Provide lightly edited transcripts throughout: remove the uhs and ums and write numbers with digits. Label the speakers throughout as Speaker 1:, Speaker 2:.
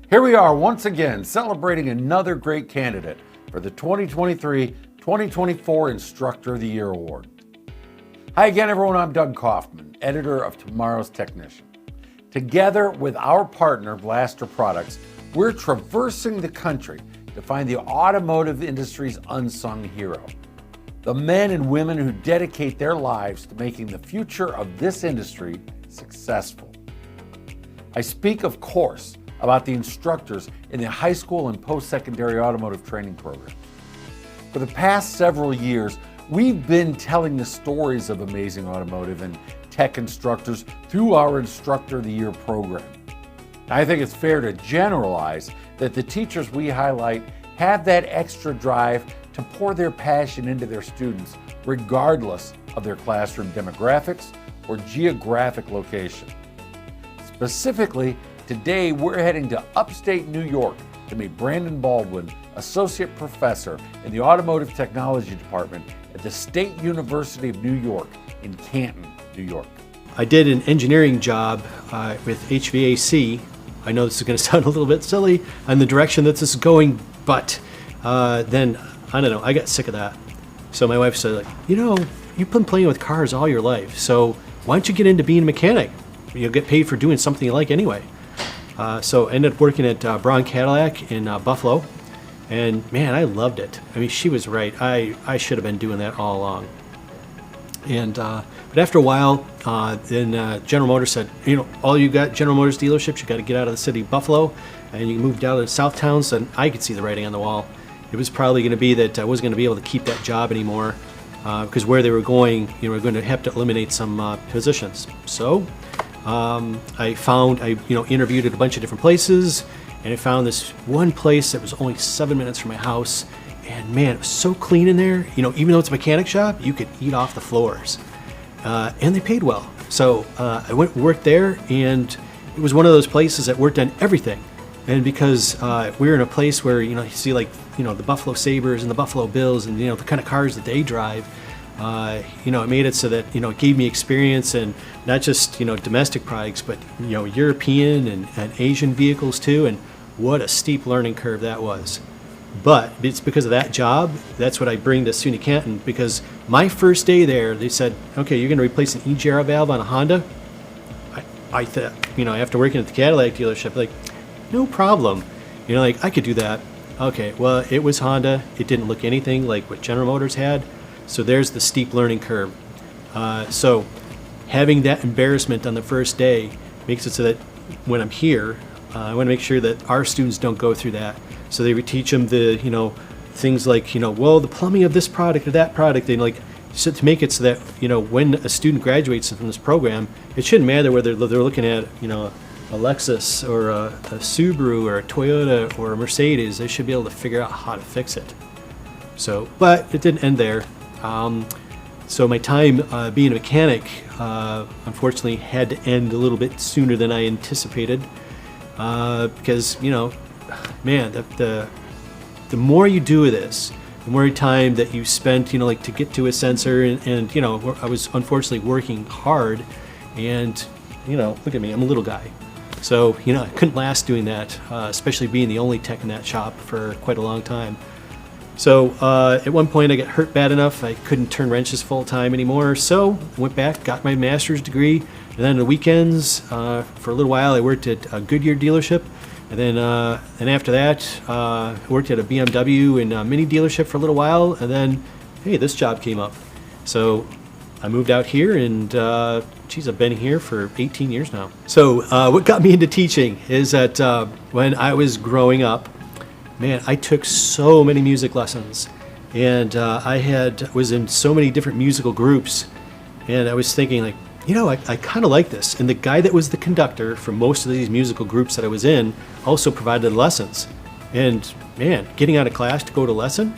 Speaker 1: Here we are once again celebrating another great candidate for the 2023-2024 Instructor of the Year Award. Hi again, everyone. I'm Doug Kaufman, editor of Tomorrow's Technician. Together with our partner, Blaster Products, we're traversing the country to find the automotive industry's unsung hero, the men and women who dedicate their lives to making the future of this industry successful. I speak, of course, about the instructors in the high school and post-secondary automotive training program. For the past several years, we've been telling the stories of amazing automotive and tech instructors through our Instructor of the Year program. I think it's fair to generalize that the teachers we highlight have that extra drive to pour their passion into their students, regardless of their classroom demographics or geographic location. Specifically, today we're heading to upstate New York to meet Brandon Baldwin, Associate Professor in the Automotive Technology Department at the State University of New York in Canton, New York.
Speaker 2: I did an engineering job with HVAC. I know this is going to sound a little bit silly on the direction that this is going, but then, I don't know, I got sick of that. So my wife said, you've been playing with cars all your life, so why don't you get into being a mechanic? You'll get paid for doing something you like anyway. So I ended up working at Braun Cadillac in Buffalo, and man, I loved it. I mean, she was right. I should have been doing that all along. And but after a while, then General Motors said, all you got General Motors dealerships, you got to get out of the city of Buffalo, and you can move down to South Towns. And I could see the writing on the wall. It was probably going to be that I wasn't going to be able to keep that job anymore, because where they were going, we're going to have to eliminate some positions. So I interviewed at a bunch of different places, and I found this one place that was only 7 minutes from my house. And man, it was so clean in there. Even though it's a mechanic shop, you could eat off the floors, and they paid well. So I went and worked there, and it was one of those places that worked on everything. And because we were in a place where you see the Buffalo Sabres and the Buffalo Bills, and the kind of cars that they drive, it made it so that it gave me experience, and not just domestic products, but European and Asian vehicles too. And what a steep learning curve that was. But it's because of that job, that's what I bring to SUNY Canton, because my first day there, they said, okay, you're going to replace an EGR valve on a Honda. I thought, after working at the Cadillac dealership, no problem. I could do that. Okay, well, it was Honda. It didn't look anything like what General Motors had. So there's the steep learning curve. So having that embarrassment on the first day makes it so that when I'm here, I want to make sure that our students don't go through that. So they would teach them the, things like, the plumbing of this product or that product, and so to make it so that, when a student graduates from this program, it shouldn't matter whether they're looking at, a Lexus or a Subaru or a Toyota or a Mercedes. They should be able to figure out how to fix it. So, but it didn't end there. So my time being a mechanic, unfortunately, had to end a little bit sooner than I anticipated, because man, the more you do this, the more time that you spent, to get to a sensor, and I was unfortunately working hard, and look at me, I'm a little guy, so I couldn't last doing that, especially being the only tech in that shop for quite a long time. So at one point I got hurt bad enough I couldn't turn wrenches full time anymore, so I went back, got my master's degree, and then on the weekends, for a little while, I worked at a Goodyear dealership. And then after that, I worked at a BMW and Mini dealership for a little while, and then, hey, this job came up. So I moved out here, and I've been here for 18 years now. So what got me into teaching is that when I was growing up, man, I took so many music lessons, and I was in so many different musical groups, and I was thinking I kind of like this. And the guy that was the conductor for most of these musical groups that I was in also provided lessons. And man, getting out of class to go to lesson,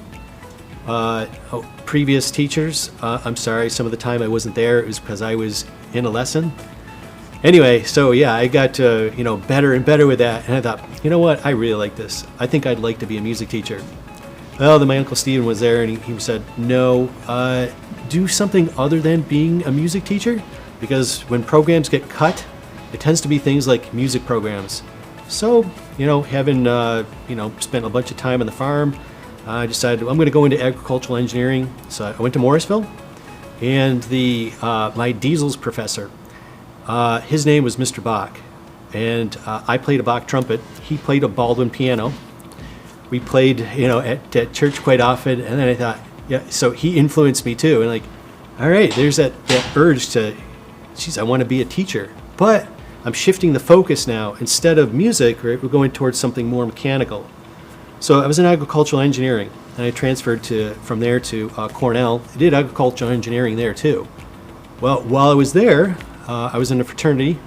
Speaker 2: previous teachers, I'm sorry, some of the time I wasn't there, it was because I was in a lesson. Anyway, so yeah, I got better and better with that. And I thought, what, I really like this. I think I'd like to be a music teacher. Well, then my Uncle Steven was there, and he said, no, do something other than being a music teacher. Because when programs get cut, it tends to be things like music programs. So, having, spent a bunch of time on the farm, I decided I'm going to go into agricultural engineering. So I went to Morrisville, and my diesels professor, his name was Mr. Bach, and I played a Bach trumpet. He played a Baldwin piano. We played, at church quite often, and then I thought, yeah, so he influenced me too. And all right, there's that urge to, geez, I want to be a teacher. But I'm shifting the focus now. Instead of music, right, we're going towards something more mechanical. So I was in agricultural engineering, and I transferred from there to Cornell. I did agricultural engineering there too. Well, while I was there, I was in a fraternity,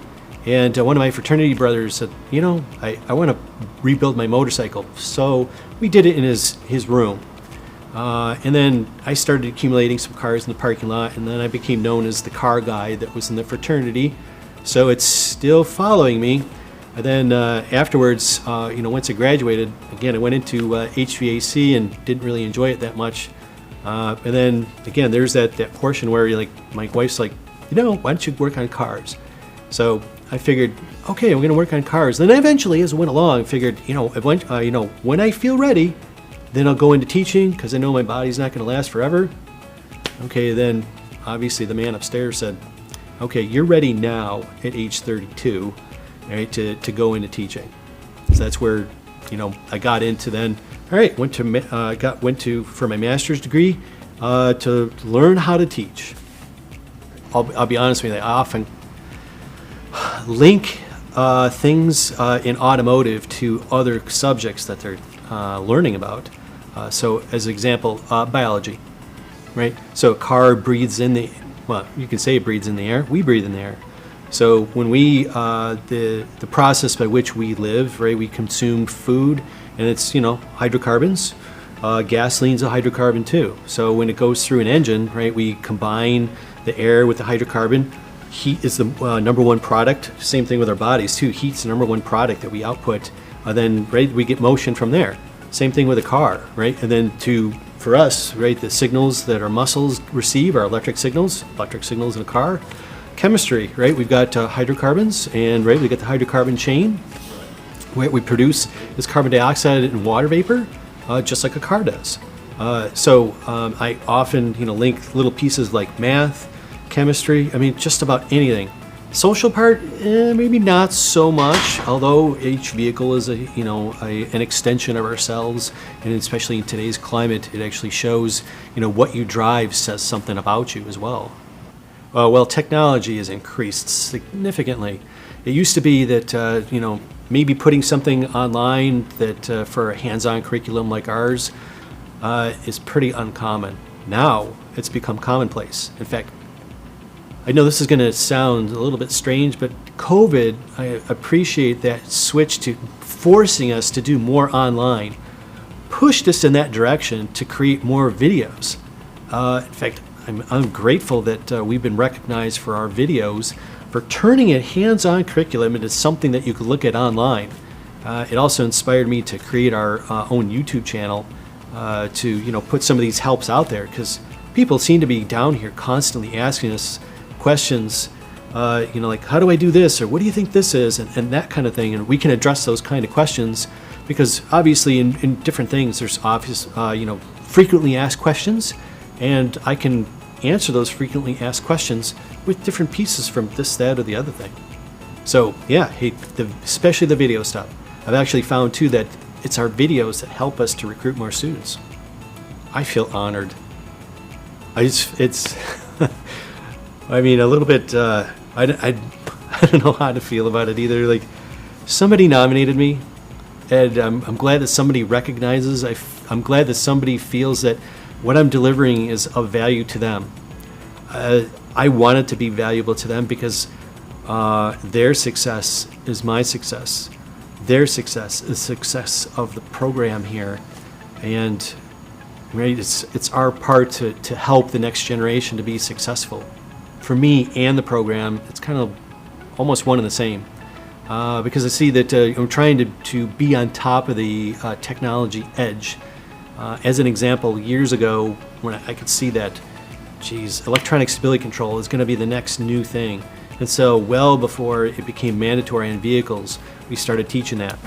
Speaker 2: and one of my fraternity brothers said, I want to rebuild my motorcycle. So we did it in his room. And then I started accumulating some cars in the parking lot, and then I became known as the car guy that was in the fraternity. So it's still following me. And then afterwards, once I graduated, again, I went into HVAC and didn't really enjoy it that much. And then, again, there's that portion where you're like, my wife's like, why don't you work on cars? So I figured, okay, I'm going to work on cars. Then eventually, as I went along, figured, when I feel ready, then I'll go into teaching because I know my body's not going to last forever. Okay, then obviously the man upstairs said, okay, you're ready now at age 32, right, to go into teaching. So that's where, I got into then. All right, went to for my master's degree to learn how to teach. I'll be honest with you, I often link things in automotive to other subjects that they're learning about. So as an example, biology, right? So a car breathes in you can say it breathes in the air. We breathe in the air. So when the process by which we live, right, we consume food, and it's, hydrocarbons. Gasoline's a hydrocarbon too. So when it goes through an engine, right, we combine the air with the hydrocarbon. Heat is the number one product. Same thing with our bodies too. Heat's the number one product that we output. Then, right, we get motion from there. Same thing with a car, right? And then for us, right, the signals that our muscles receive are electric signals in a car. Chemistry, right? We've got hydrocarbons, and right, we got the hydrocarbon chain. We produce this carbon dioxide and water vapor, just like a car does. So I often, link little pieces like math, chemistry. I mean, just about anything. Social part, maybe not so much. Although each vehicle is an extension of ourselves, and especially in today's climate, it actually shows, what you drive says something about you as well. Well, technology has increased significantly. It used to be that, maybe putting something online that for a hands-on curriculum like ours is pretty uncommon. Now, it's become commonplace. In fact, I know this is going to sound a little bit strange, but COVID, I appreciate that switch to forcing us to do more online, pushed us in that direction to create more videos. In fact, I'm grateful that we've been recognized for our videos for turning a hands-on curriculum into something that you could look at online. It also inspired me to create our own YouTube channel to put some of these helps out there, because people seem to be down here constantly asking us questions, like, how do I do this, or what do you think this is, and that kind of thing. And we can address those kind of questions because obviously in different things there's obvious, frequently asked questions, and I can answer those frequently asked questions with different pieces from this, that, or the other thing. So yeah, hey, especially the video stuff. I've actually found too that it's our videos that help us to recruit more students. I feel honored. It's I mean, a little bit, I don't know how to feel about it either. Like, somebody nominated me, and I'm glad that somebody recognizes, I'm glad that somebody feels that what I'm delivering is of value to them. I want it to be valuable to them because their success is my success. Their success is success of the program here. And right, it's our part to help the next generation to be successful. For me and the program, it's kind of almost one and the same. Because I see that I'm trying to be on top of the technology edge. As an example, years ago, when I could see that, electronic stability control is going to be the next new thing. And so well before it became mandatory in vehicles, we started teaching that.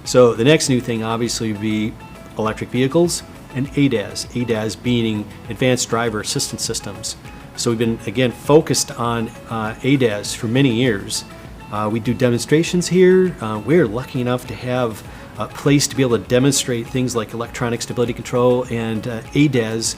Speaker 2: So the next new thing obviously would be electric vehicles and ADAS, ADAS being Advanced Driver Assistance Systems. So we've been, again, focused on ADAS for many years. We do demonstrations here. We're lucky enough to have a place to be able to demonstrate things like electronic stability control and ADAS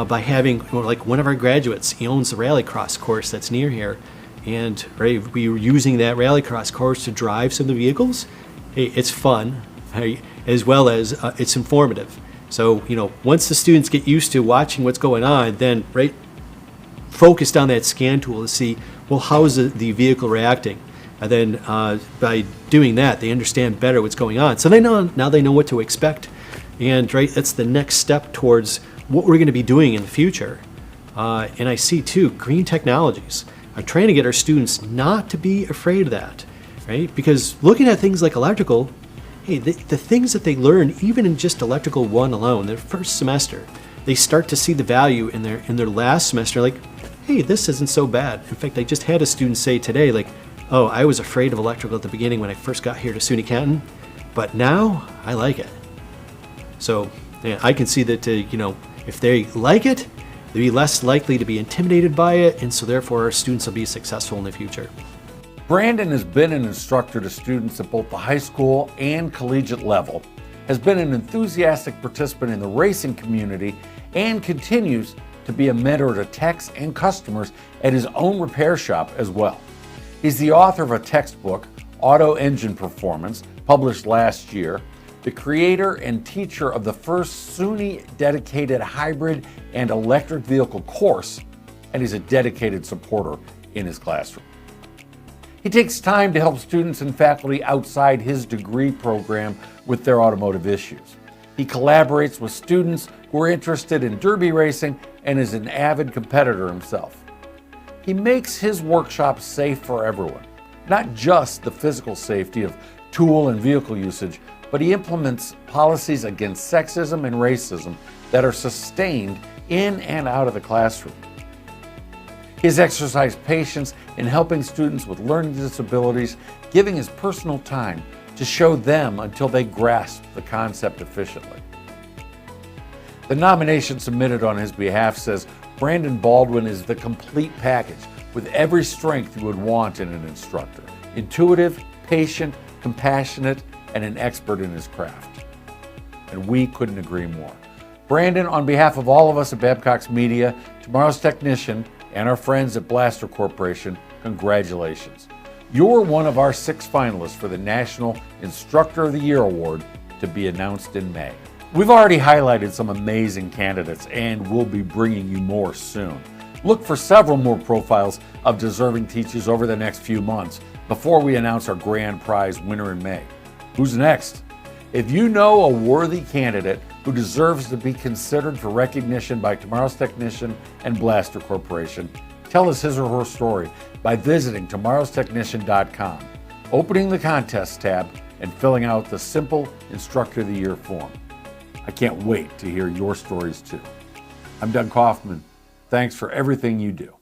Speaker 2: by having, like one of our graduates, he owns the Rallycross course that's near here. And right, we were using that Rallycross course to drive some of the vehicles. Hey, it's fun, right, as well as it's informative. So, once the students get used to watching what's going on, then, right, focused on that scan tool to see, well, how is the vehicle reacting? And then by doing that, they understand better what's going on. So now they know what to expect. And, right, that's the next step towards what we're going to be doing in the future. And I see, too, green technologies. I'm trying to get our students not to be afraid of that, right? Because looking at things like electrical, hey, the things that they learn, even in just electrical 1 alone, their first semester, they start to see the value in their last semester, like, hey, this isn't so bad. In fact, I just had a student say today, like, oh, I was afraid of electrical at the beginning when I first got here to SUNY Canton, but now I like it. So yeah, I can see that, if they like it, they'll be less likely to be intimidated by it, and so therefore our students will be successful in the future.
Speaker 1: Brandon has been an instructor to students at both the high school and collegiate level, has been an enthusiastic participant in the racing community, and continues to be a mentor to techs and customers at his own repair shop as well. He's the author of a textbook, Auto Engine Performance, published last year, the creator and teacher of the first SUNY dedicated hybrid and electric vehicle course, and he's a dedicated supporter in his classroom. He takes time to help students and faculty outside his degree program with their automotive issues. He collaborates with students who are interested in derby racing and is an avid competitor himself. He makes his workshop safe for everyone, not just the physical safety of tool and vehicle usage, but he implements policies against sexism and racism that are sustained in and out of the classroom. He has exercised patience in helping students with learning disabilities, giving his personal time to show them until they grasp the concept efficiently. The nomination submitted on his behalf says Brandon Baldwin is the complete package with every strength you would want in an instructor: intuitive, patient, compassionate, and an expert in his craft. And we couldn't agree more. Brandon, on behalf of all of us at Babcock's Media, Tomorrow's Technician, and our friends at Blaster Corporation, congratulations. You're one of our 6 finalists for the National Instructor of the Year Award to be announced in May. We've already highlighted some amazing candidates and we'll be bringing you more soon. Look for several more profiles of deserving teachers over the next few months before we announce our grand prize winner in May. Who's next? If you know a worthy candidate who deserves to be considered for recognition by Tomorrow's Technician and Blaster Corporation, tell us his or her story by visiting tomorrowstechnician.com, opening the contest tab, and filling out the simple Instructor of the Year form. I can't wait to hear your stories too. I'm Doug Kaufman. Thanks for everything you do.